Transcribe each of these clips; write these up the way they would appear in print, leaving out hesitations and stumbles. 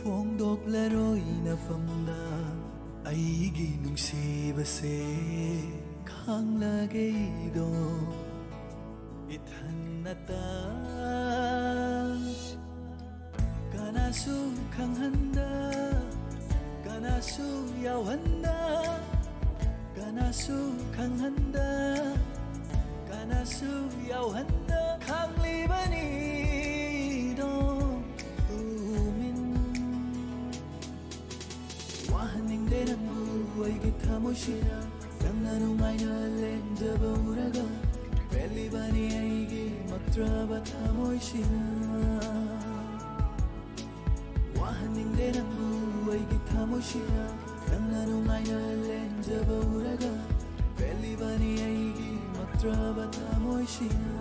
ꯐꯣꯡꯗꯣꯛꯂꯔꯣꯏꯅ ꯐꯝꯗ ꯑꯩꯒꯤ ꯅꯨꯡꯁꯤꯕꯁꯦ ꯈꯪꯂꯒꯩꯗꯣ ꯏꯊꯟꯅꯇ ꯀꯅꯥꯁꯨ ꯈꯪꯍꯟꯗ ꯀꯅꯥꯁꯨ ꯌꯥꯎꯍꯟꯗ ꯀꯅꯥꯁꯨ ꯈꯪꯍꯟꯗ ꯀꯅꯥꯁꯨ ꯌꯥꯎꯍꯟꯗ ꯈꯪꯂꯤꯕꯅꯤꯗꯣ ꯇꯨꯃꯤꯟ ꯋꯥꯍꯟꯅꯤꯡꯗꯦ ꯅꯪꯕꯨ ꯑꯩꯒꯤ ꯊꯃꯣꯏꯁꯤꯅ ꯅꯪꯅ ꯅꯨꯡꯉꯥꯏꯅ ꯂꯦꯟꯖꯕ ꯎꯔꯒ ꯄꯦꯜꯂꯤꯕꯅꯤ ꯑꯩꯒꯤ ꯃꯛꯇ꯭ꯔꯕ ꯊꯃꯣꯏꯁꯤꯅ ꯋꯥꯍꯟꯅꯤꯡꯗꯦ ꯅꯪꯕꯨ ꯑꯩꯒꯤ ꯊꯃꯣꯏꯁꯤꯅ ꯅꯪꯅ ꯅꯨꯡꯉꯥꯏꯅ ꯂꯦꯟꯖꯕ ꯎꯔꯒ ꯄꯦꯜꯂꯤꯕꯅꯤ ꯑꯩꯒꯤ ꯃꯛꯇ꯭ꯔꯕ ꯊꯃꯣꯏꯁꯤꯅ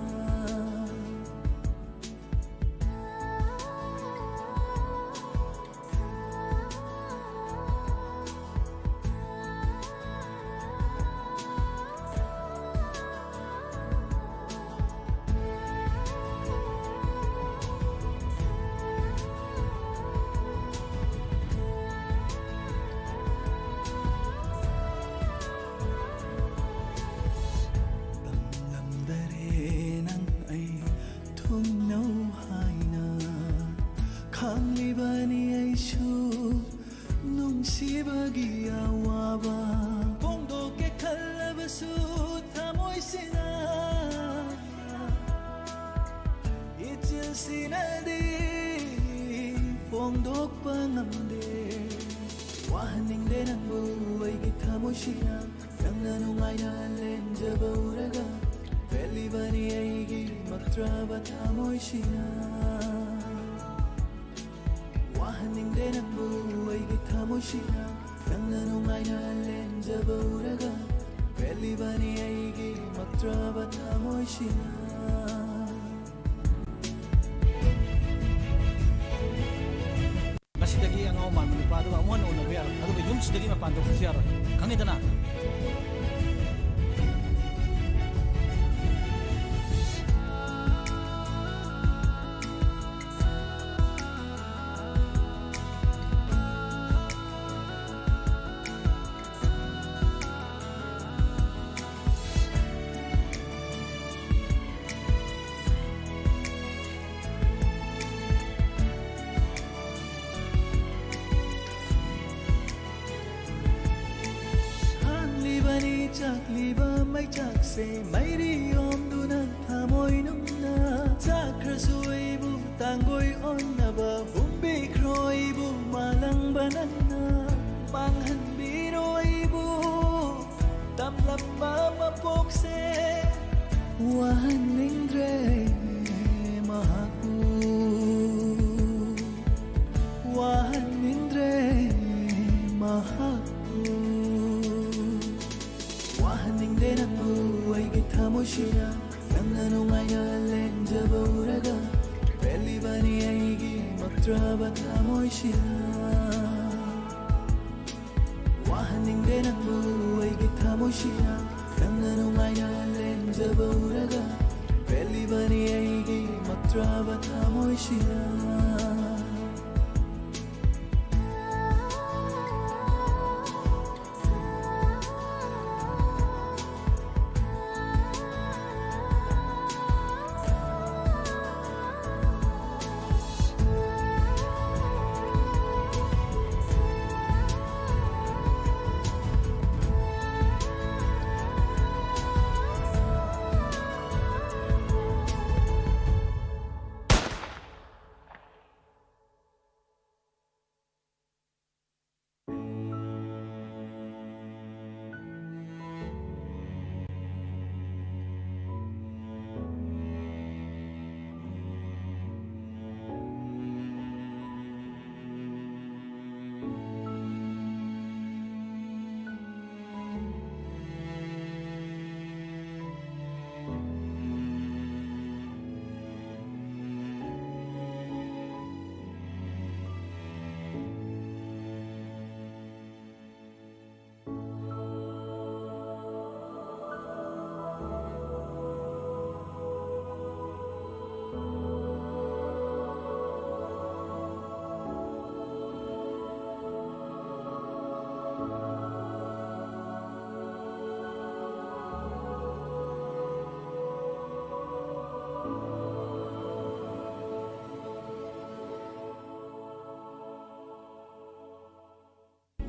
ꯈꯪꯂꯤꯕꯅꯤ ꯑꯩꯁꯨ ꯅꯨꯡꯁꯤꯕꯒꯤ ꯑꯋꯥꯕ ꯐꯣꯡꯗꯣꯛꯀꯦ ꯈꯜꯂꯕꯁꯨ ꯊꯃꯣꯏꯁꯤꯅ ꯏꯆꯤꯜꯁꯤꯅꯗꯤ ꯐꯣꯡꯗꯣꯛꯄ ꯉꯝꯗꯦ ꯋꯥꯍꯟꯅꯤꯡꯗꯦ ꯅꯪꯕꯨ ꯑꯩꯒꯤ ꯊꯃꯣꯏꯁꯤꯅ ꯅꯪꯅ ꯅꯨꯡꯉꯥꯏꯅ ꯂꯦꯟꯖꯕ ꯎꯔꯒ ꯄꯦꯜꯂꯤꯕꯅꯤ ꯑꯩꯒꯤ ꯃꯛꯇ꯭ꯔꯕ ꯊꯃꯣꯏꯁꯤꯅ 와하닝대 낭부 에게 타모시나 낭나농아이나 렌자바 우라가 벨리바니 에게 막드라바 타모시나 Masidagi ang auman manipado ba umano no biar ado ba yung sidagi mapando siar kangita na ꯆꯥꯛꯂꯤꯕ ꯃꯩꯆꯥꯛꯁꯦ ꯃꯩꯔꯤ ꯑꯣꯝꯗꯨꯅ ꯊꯃꯣꯏ ꯅꯨꯡꯅ ꯆꯥꯛꯈ꯭ꯔꯁꯨ ꯑꯩꯕꯨ ꯇꯥꯡꯒꯣꯏ ꯑꯣꯟꯅꯕ ꯍꯨꯝꯕꯤꯈ꯭ꯔꯣ ꯑꯩꯕꯨ ꯃꯥꯂꯪꯕ ꯅꯪꯅ ꯃꯥꯡꯍꯟꯕꯤꯔꯣ ꯑꯩꯕꯨ ꯇꯝꯂꯝꯕ ꯃꯄꯣꯛꯁꯦ ꯋꯥꯍꯟꯅꯤꯡꯗ꯭ꯔꯦ ꯃꯍꯥꯛꯄꯨ ꯋꯥꯍꯟꯅꯤꯡꯗ꯭ꯔꯦ ꯃꯍꯥꯛꯄꯨ 와하닝대 낭부 에게 타모시나 낭나 농아이나 렌자바 우라가 벨리바니 에게 막드라바 타모시나 와하닝대 낭부 에게 타모시나 낭나 농아이나 렌자바 우라가 벨리바니 에게 막드라바 타모시나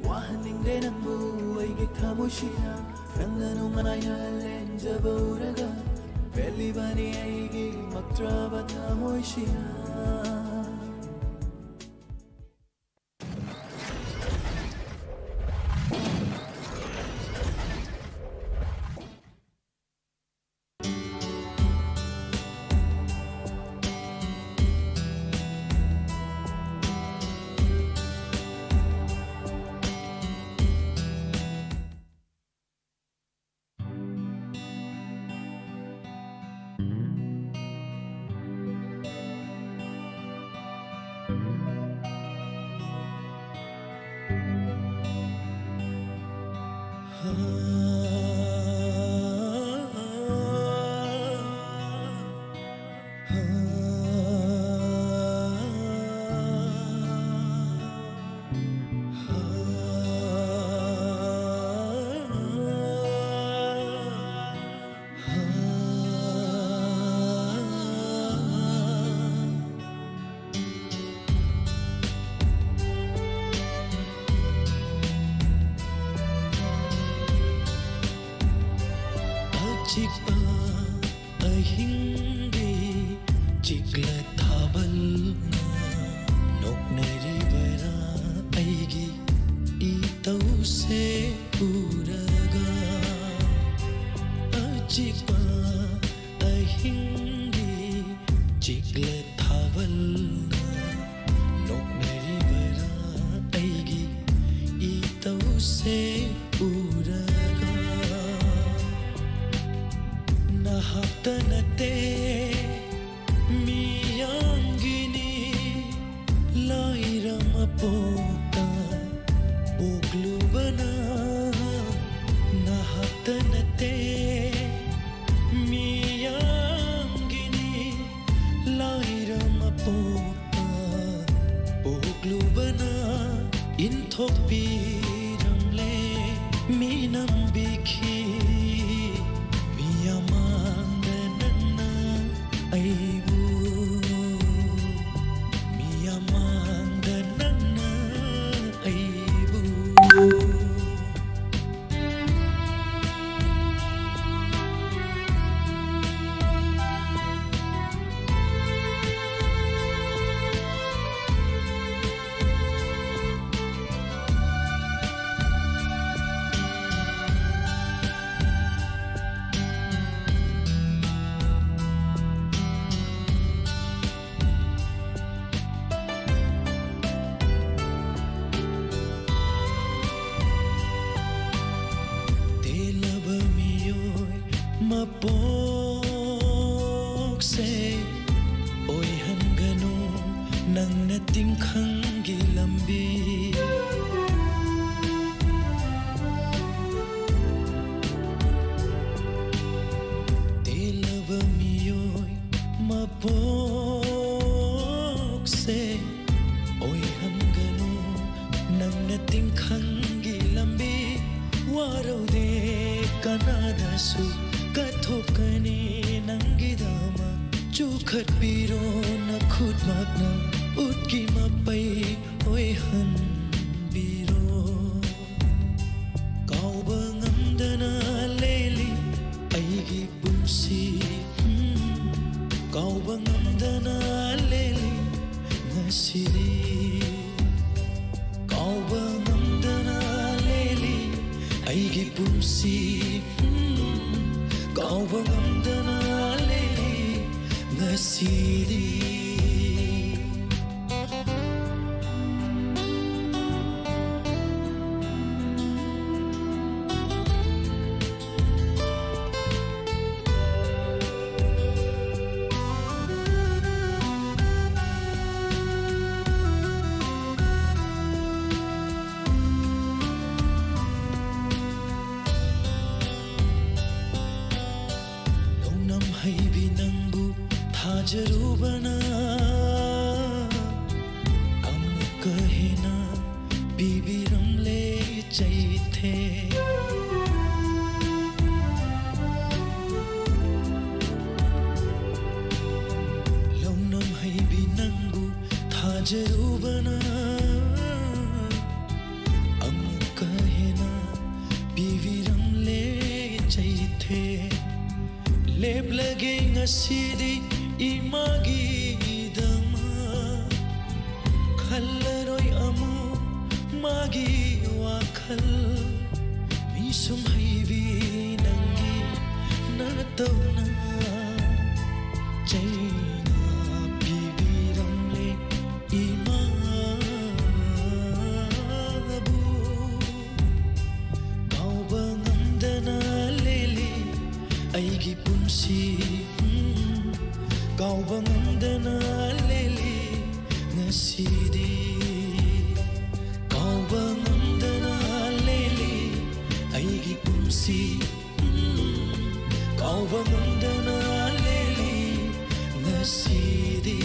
와하닝게 남부에게 타모시야 낭나는 아야렌 잡아오라가 벨리바니에게 막 드라바 타모시야 Chikpa ahingdi chikla thabal na nok nari bara aigi itau se puraga chikpa ahingdi chikla thabal na nok nari bara aigi itau se puraga Haftanate miyangini lairam apota buglubana na haftanate miyangini lairam apota buglubana inthokpi ramle minam bikhi Mapok se oi hangano nang nating khanggi lambi telaba miyoi mapok se oi hangano nang nating khanggi lambi waraude kanada su Kathokani nangidama chukhat piro na khut magna utki mapai oi han biro kauba ngamdana leli aigi pumsi kauba ngamdana leli ngasiri kauba ngamdana leli aigi pumsi Kauba ngamdana leli ngasiri Jarubana amukahena bibiram le chảy thế lòng nam hay bị nangu tha jarubana amuka hena biviram le chảy thế lep lage ngasidi imagi dama khallaroi amu magi wakhal misum haibi nangi natona chaina bibiram le imabu kauba ngamdana lele aigi pumsi kauba ngamdana lele ngasidi kauba ngamdana lele aigi pumsi kauba ngamdana lele ngasidi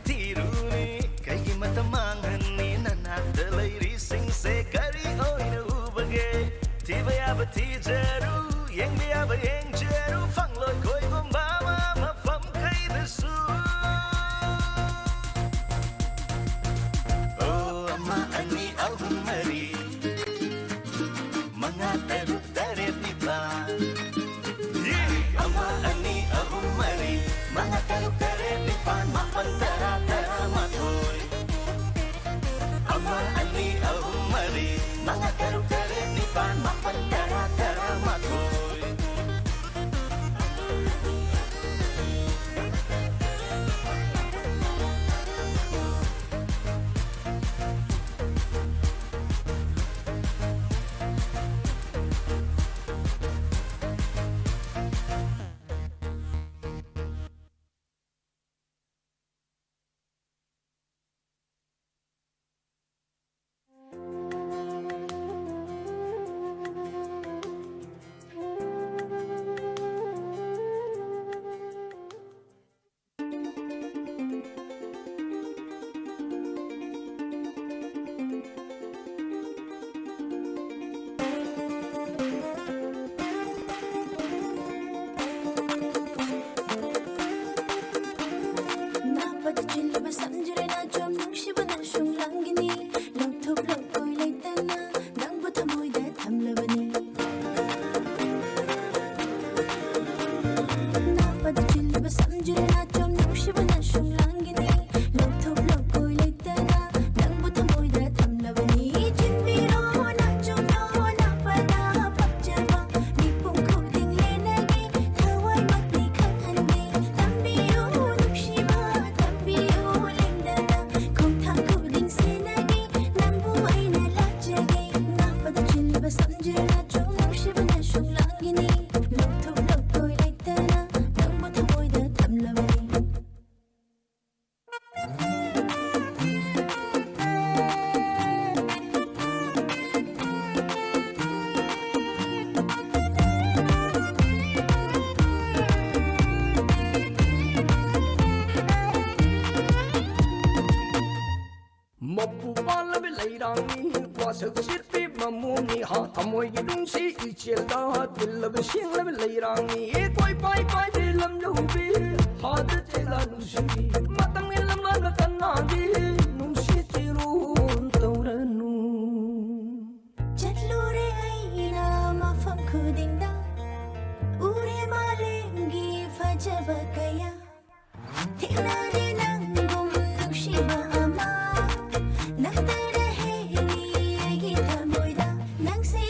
ꯊꯤꯔꯨꯅꯤ ꯀꯩꯒꯤ ꯃꯇꯝ ꯃꯥꯡꯍꯟꯅꯤ ꯅꯅꯥꯛꯇ ꯂꯩꯔꯤꯁꯤꯡꯁꯦ ꯀꯔꯤ ꯑꯣꯏꯅ ꯎꯕꯒꯦ ꯊꯤꯕ ꯌꯥꯕ ꯊꯤꯖꯔꯨ ꯌꯦꯡꯕ ꯌꯥꯕ ꯌꯦꯡꯖꯔꯨ ꯐꯪꯂꯣꯏ ꯀꯣꯏꯒꯨꯝꯕ ꯑꯃ ꯃꯐꯝ ꯀꯩꯗꯁꯨ ꯑꯃ ꯑꯅꯤ ꯑꯍꯨꯝ ꯃꯔꯤ ꯃꯉꯥ ꯇꯔꯨꯛ ꯇꯔꯦꯠ ꯅꯤꯄꯥꯜ ꯑꯃ ꯑꯅꯤ ꯑꯍꯨꯝ ꯃꯔꯤ ꯃꯉꯥ ꯇꯔꯨꯛ ꯇꯔꯦꯠ ꯅꯤꯄꯥꯜ ꯃꯥꯄꯜ ꯇꯔꯥ ꯇꯔꯥꯃꯥꯊꯣꯏ ꯑꯃ ꯑꯅꯤ ꯑꯍꯨꯝ ꯃꯔꯤ ꯃꯉꯥ ꯇꯔꯨꯛ ꯇꯔꯦꯠ ꯅꯤꯄꯥꯜ ꯃꯥꯄꯜ ꯇꯔꯥ ꯇꯔꯥꯃꯥꯊꯣꯏ Amoy dung si ichel da dil lab sing lab leirani e koi pai pai de lam lo be had chela nu si matam nge lam la tan na gi nu si tirun tauranu chatlure aina ma fam khuding da ure malengi fajaba kaya thina de nang gum shi ba ama naktara he gi thamoy da nang se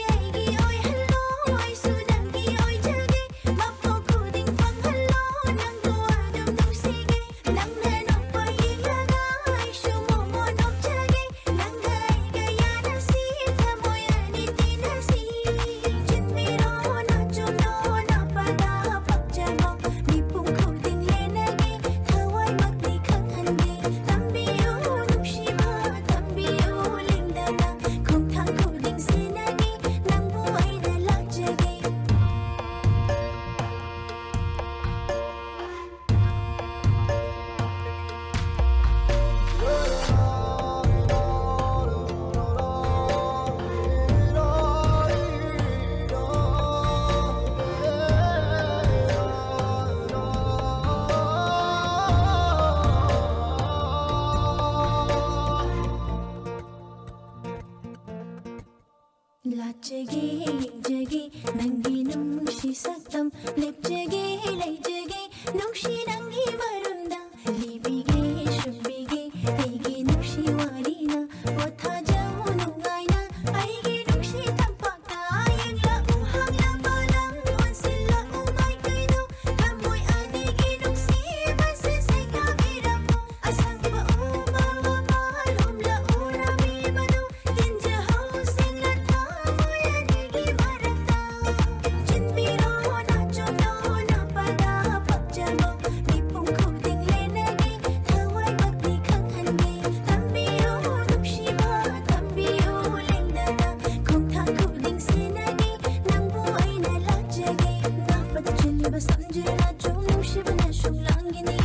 Samjana chum nushi bana shum langini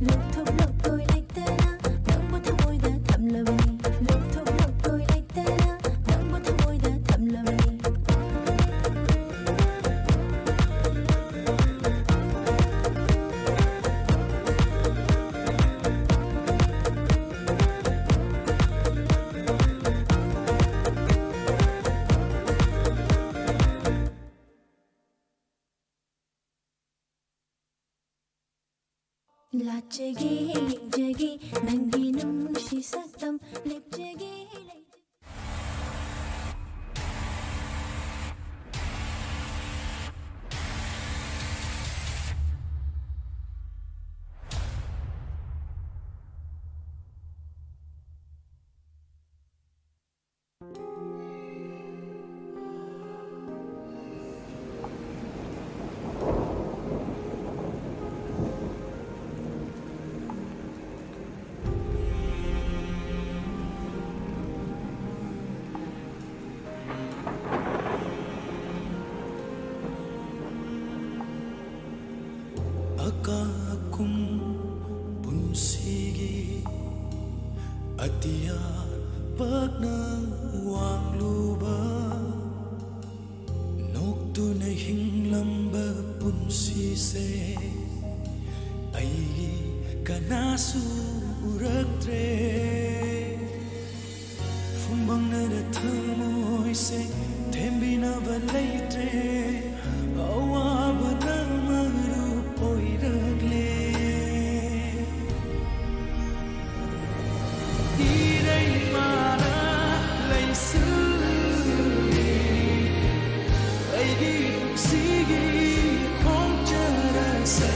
luk thuk luk koi like tana ಲಾಚೆಗೆ ಜಗೆ ನಂಗೆ ನಂಶಿ ಸತ್ತಂ ಲೆಪ್ಚೆಗೆ Akakum punsigi atia pagna wangluba noktu na hinglamba punsi se ai kanasu uraktre fumbang na thamoy se thembina balaitre awaba na maru poiragle irai mara laisu aigi sigi khongchara se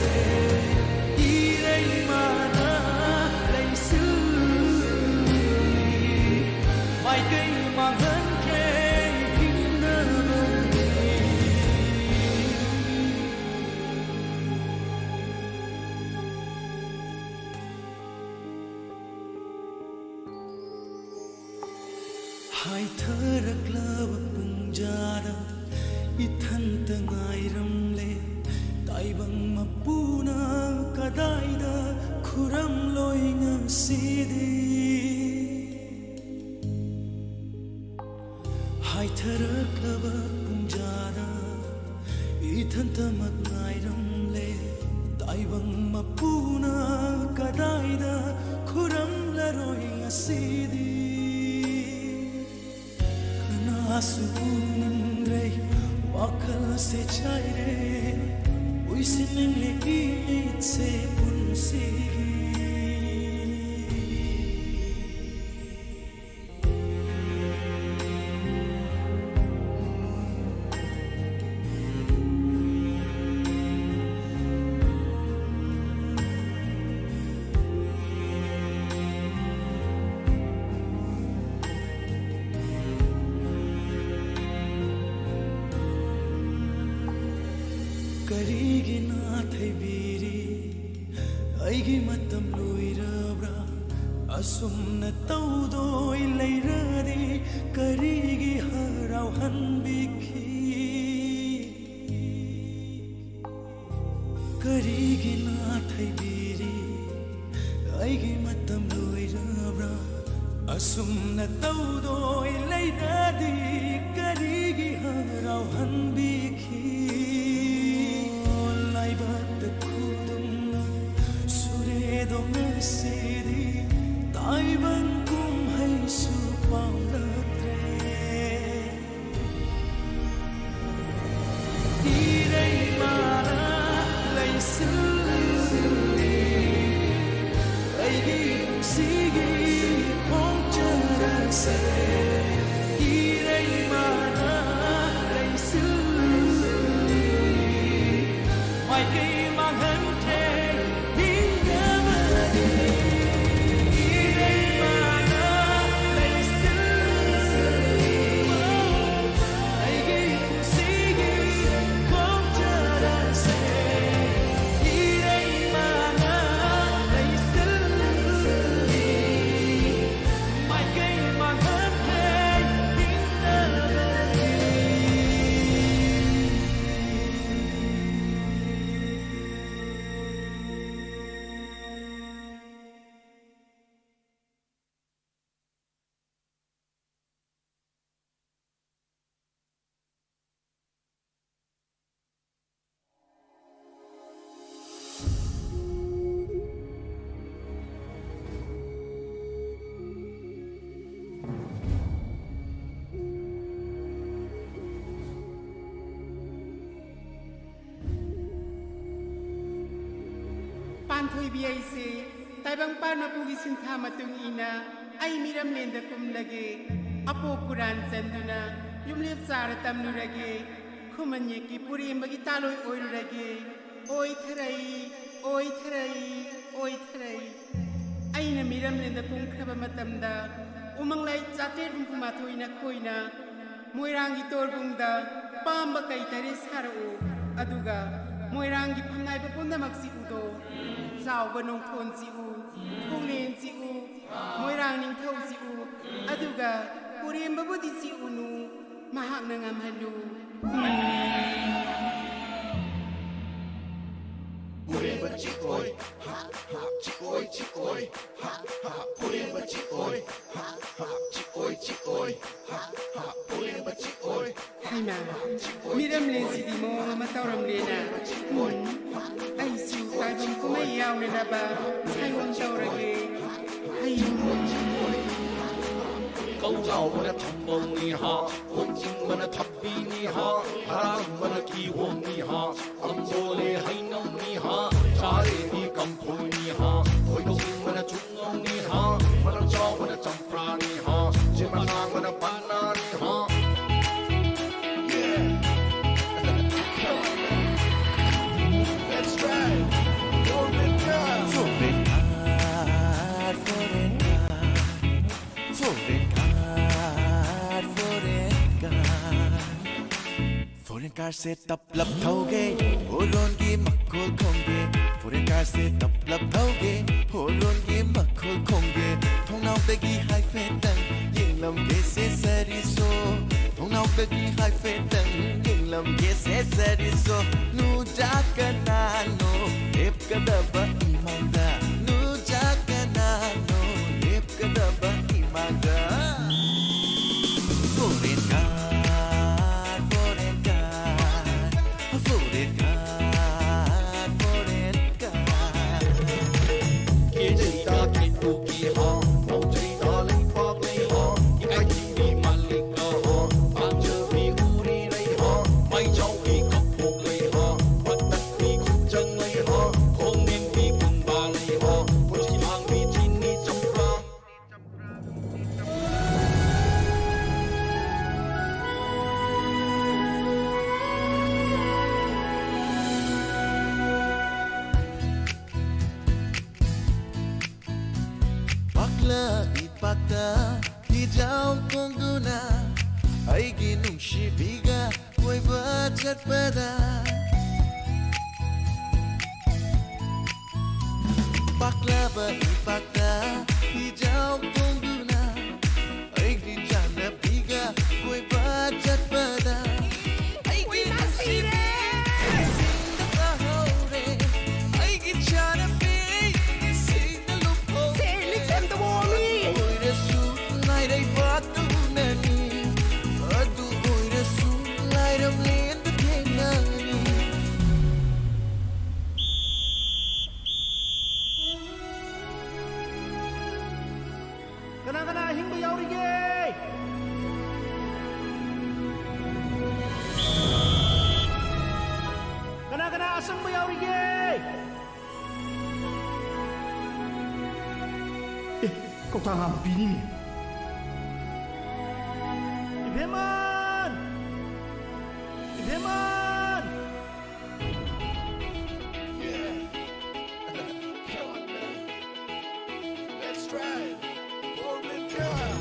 irai mara laisu mai kai mangan ke hinna hai tharaklaba pungjara ithanta ngairamle taibang mapuna kadaida khuram loinga sidi hai tharaklaba pungjara ithanta ngairamle taibang mapuna kadaida khuram loinga sidi Asunandrei wakal se chaire uisinle imit se punsigi karigi na thaibiri aigi matam loirabra asumna tawdoi leiradi karigi harau hanbikhi karigi na thaibiri aigi matam loirabra asumna tawdoi leiradi karigi harau hanbikhi the kudum suredo mesedi taiban kum hai su paulatre irei mara laisu aigi sigi pongchara se irei mara laisu mai kai mangan the hingamadi irei mana laisu aigi sigi pongchara se irei mana laisu mai kai mangan the hingamadi. thui bi ai se tai bang pan ma pu gi sin tha ma tung ina ai miram len da kum lage apo quran chanduna yum lep sar tam nu rage khumanye ki puri ma gi taloi oi ru rage oi thrai oi thrai ai na miram len da kum khaba matam da umang lai chate rum kuma thoina khoina moirangi tor bung da pamba kai tare saru aduga moirangi phamnai ba punda maksi udo sao ba nong thon si u thonglen si u moirang ning thau si u aduga purem ba budi si unu mahak na ngam halu purem ba chi oi ha ha chi oi ha ha purem ba chi oi ha ha chi oi ha ha purem ba chi oi hai na miram len si di mo ma tauram le na ai siu tai bang ko mai yaw le na ba hai wang tau ra ge hai câu giàu mà nó thầm bông ni ha hôn chính mà nó thập bi ni ha haram mà nó kỳ hôn ni ha âm bồ lê hay nông ni ha trái đi cầm phôi ni ha hồi đông mà nó trung ông ni ha mà nó cho mà nó chăm pra ni ha trên mà nang mà nó pan na ni ha Let's try Foreign God Foreign God Foreign car se tập lập thâu ghê hồ lôn ghi mặc khôi không ghê Foreign car se tập lập thâu ghê hồ lôn ghi mặc khôi không ghê thông nào bé ghi hai phê tầng nhưng lòng ghê se đi số thông nào bé ghi hai phê tầng nhưng lòng ghê se đi số nu cha ka na no ep ka da ba imanga nu cha ka na no ep ka da ba imanga Foreign car hijau kongguna aigi nungshi biga koi bachat pada baklava ipakta hijau kongguna aigi jana biga koi bachat pada aigi nungshi aigi jana biga sing the lupo Felix and the Wally Đây bắt tu nani, adu oi rasul lai ram len the nani. Kana hingga yauri ge. Kana asam ba yauri ge. Kau tak ngampi ni. Ibeman! Ibeman! Yeah. Come on, man. Let's try. Foreign God.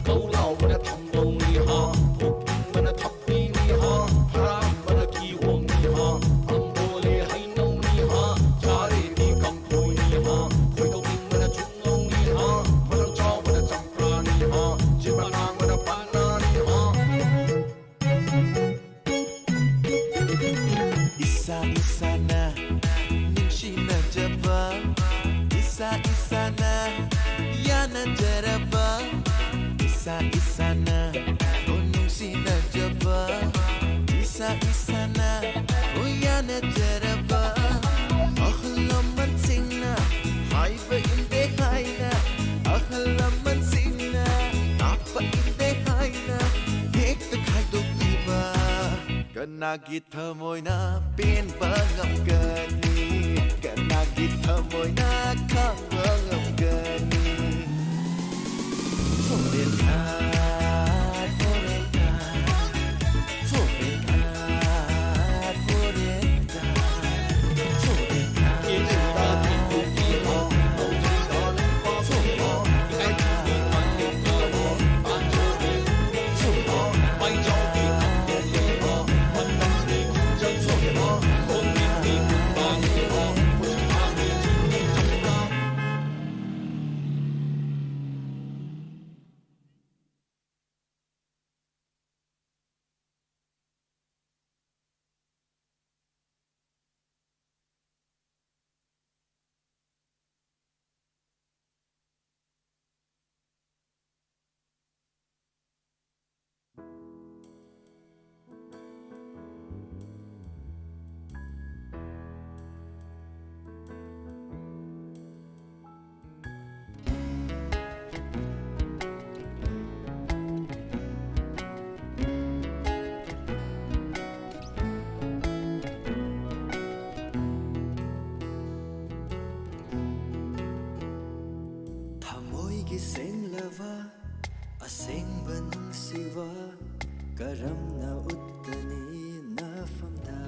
Câu lao mà nó thầm bông ni ha, hộp mà nó thập bi ni ha, haram mà nó kỳ hôn ni ha, âm bồ lê hay nông ni ha, trái đi cầm phôi ni ha, khôi đông mà nó trung ông ni ha, mà nó cho mà nó chăm pra ni ha, trên bàn hàng mà nó pan na ni ha. Isa na, nungshi na jaba, isa na, ya na jaraba, isa na, oh nungshi na jaba, isa na, oh ya na jaraba, akhlam man singna, hai ba inde hai na, akhlam man singna, apa inde hai na, ek ta khai dok iba. Kana git thamoy na pin pangam gani kana git karamna utkani nafamda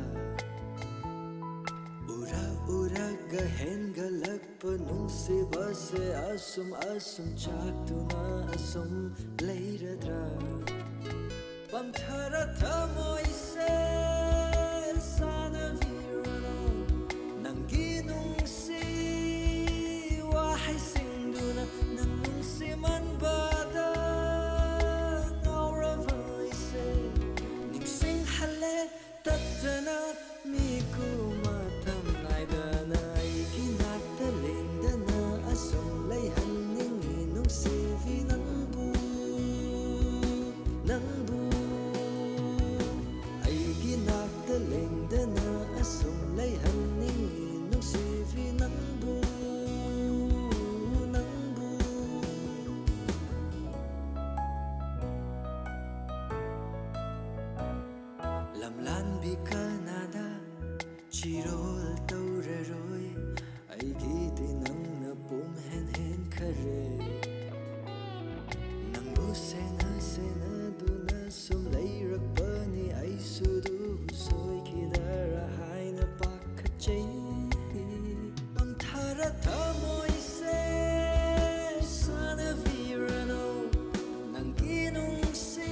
uraga hengalakpa nungsiba se asum chaktuna asum leiradra pamthara thamoi se sanavirano nangi nungsi wahai singduna nang nungsi manbada nauravai se ningsing hale tatana miku matam naidana ikinakta lengdana asum leihanningi nungsi vi nangbu ikinakta lengdana asum leihanningi nungsi vi nangbu lamlan bi kanada chirol tauraroi aigi ti nangna pum hen khare nangbu sena duna sum leirakpani ai sudu soi kidara haina pakhachei pamthara thamoi se sanavirano nangi nungsi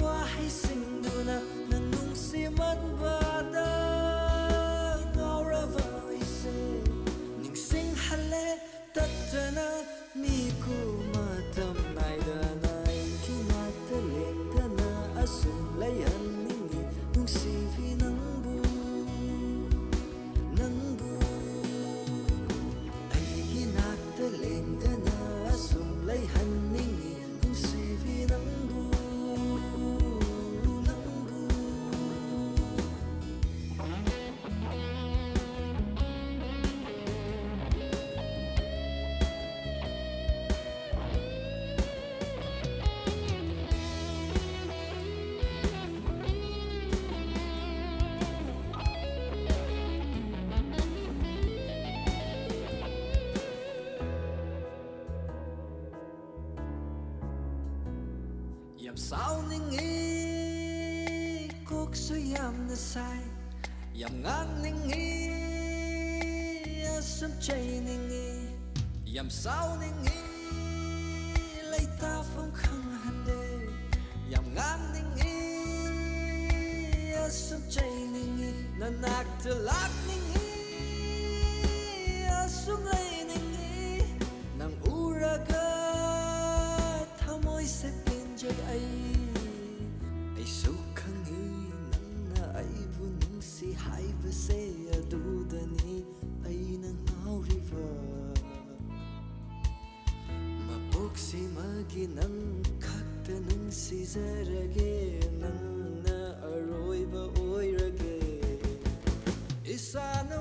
wahai singduna nang nungsi manbada nauravai se ningsing hale tatana miku matam naidana ikinakta lengdana asum leihanningi nungsi vi nangbu ikinakta lengdana asum leihanningi nungsi vi nangbu yam sao ningi kok so yam na sai yam ngang ningi asum chay ningi yam sao ningi lay ta phong khang hande yam ngang ningi asum chay ningi nanak telak ningi asum lay ningi nang uraga thamoi se ai su khangi nangna aibu nungsi haiba se adudani aina ngauriva mapoksi magi nang khakta nungsi zarage nangna aroiba oirage isana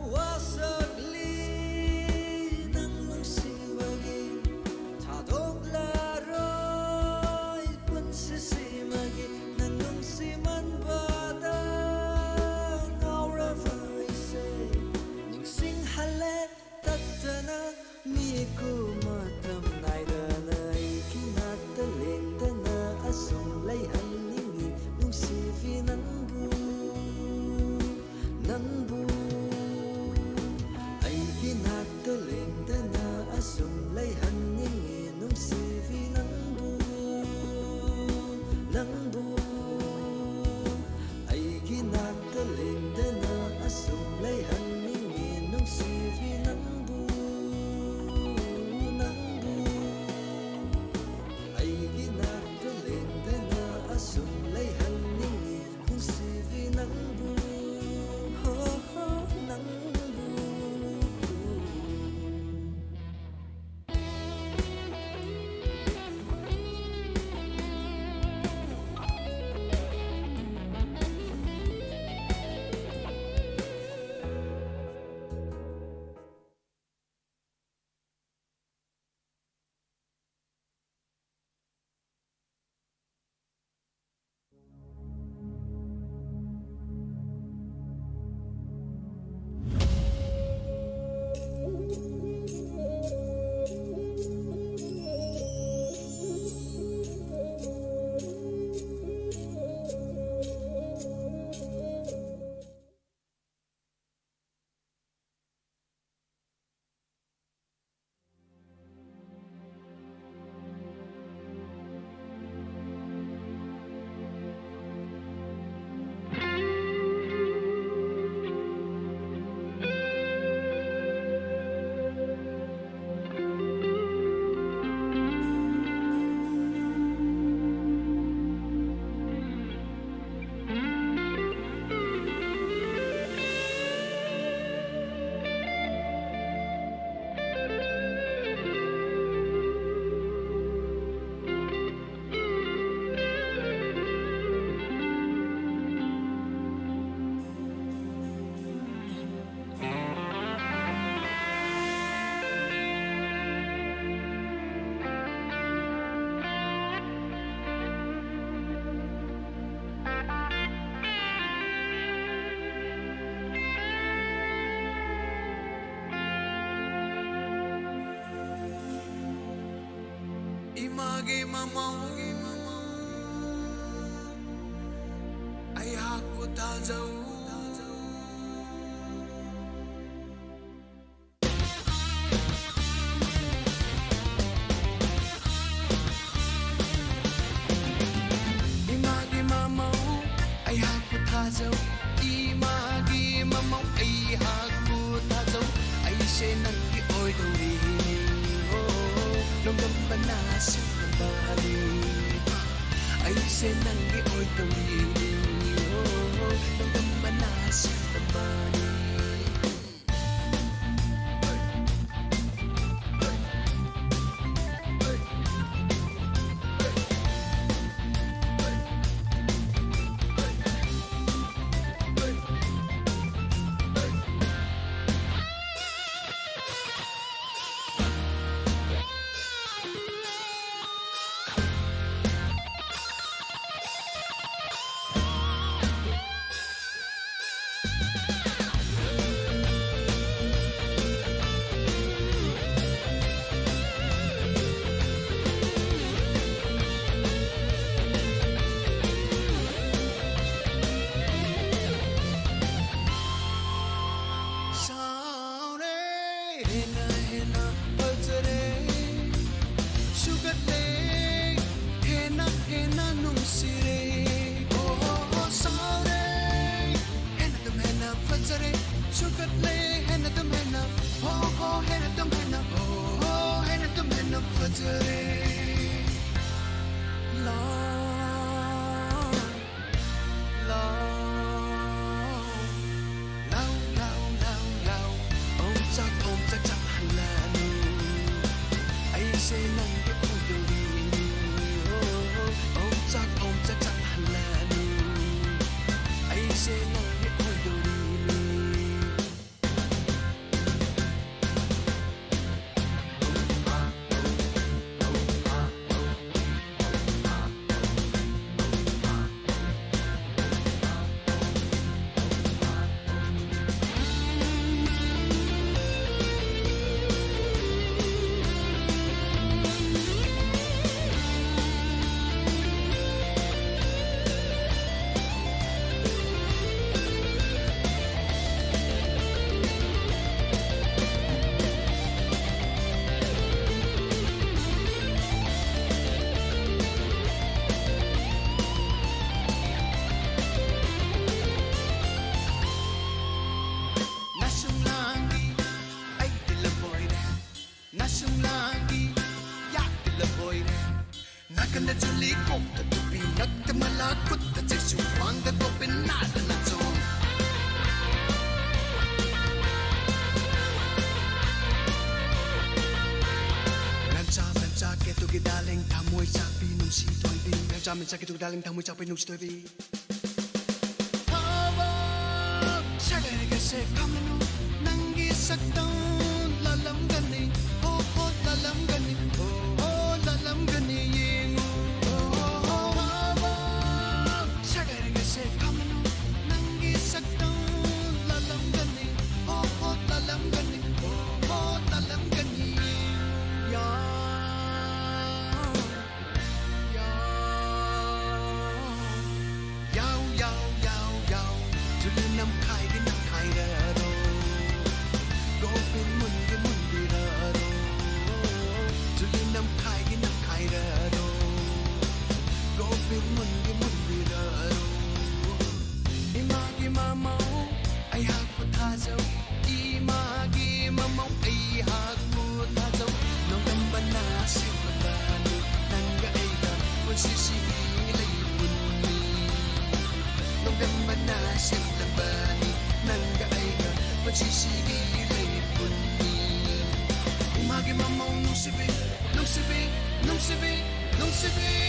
Imagi mamau ai hakku tazau Imagi mamau ai hakku tazau Imagi mamau ai hakku tazau ai se nang ki oi dori Nông đâm bắn na sinh đâm ba đi anh sẽ nâng cái ôi tàu đi nông đâm bắn na sinh đâm ba đi Mình sakit tu daling tamu capai nung story. Hawa sagare kase kamanu nangi sakton lalam gani ho lalam gani ho lalam gani yengu hawa sagare kase kamanu nangi sakton lalam gani ho lalam gani ho lalam gani ya Não se vê.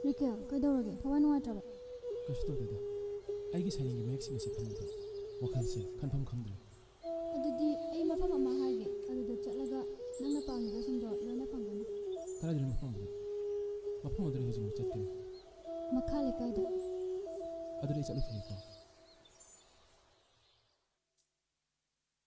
ꯔꯤꯀꯦꯜ ꯀꯩꯗꯧꯔꯒꯦ ꯊꯋꯥꯏ ꯅꯨꯡꯉꯥꯏꯇ꯭ꯔꯕ ꯀꯩꯁꯨ ꯇꯧꯗꯦꯗ ꯑꯩꯒꯤ ꯁꯩꯔꯦꯡꯒꯤ ꯃꯌꯦꯛꯁꯤꯡ ꯑꯁꯤ ꯊꯝꯕꯗ ꯋꯥꯈꯜꯁꯦ ꯈꯟꯐꯝ ꯈꯪꯗ꯭ꯔꯦ ꯑꯗꯨꯗꯤ ꯑꯩ ꯃꯐꯝ ꯑꯃ ꯍꯥꯏꯒꯦ ꯑꯗꯨꯗ ꯆꯠꯂꯒ ꯅꯪꯅ ꯄꯥꯝꯂꯤꯕꯁꯤꯡꯗꯣ ꯂꯣꯏꯅ ꯐꯪꯒꯅꯤ ꯀꯗꯥꯏꯗꯅꯣ ꯃꯐꯝ ꯑꯗꯨꯗ ꯍꯧꯖꯤꯛꯃꯛ ꯆꯠꯀꯅꯤ ꯃꯈꯥ ꯂꯩꯀꯥꯏꯗ ꯑꯗꯨꯗꯤ ꯑꯩ ꯆꯠꯂꯨꯈꯤꯒꯦꯀꯣ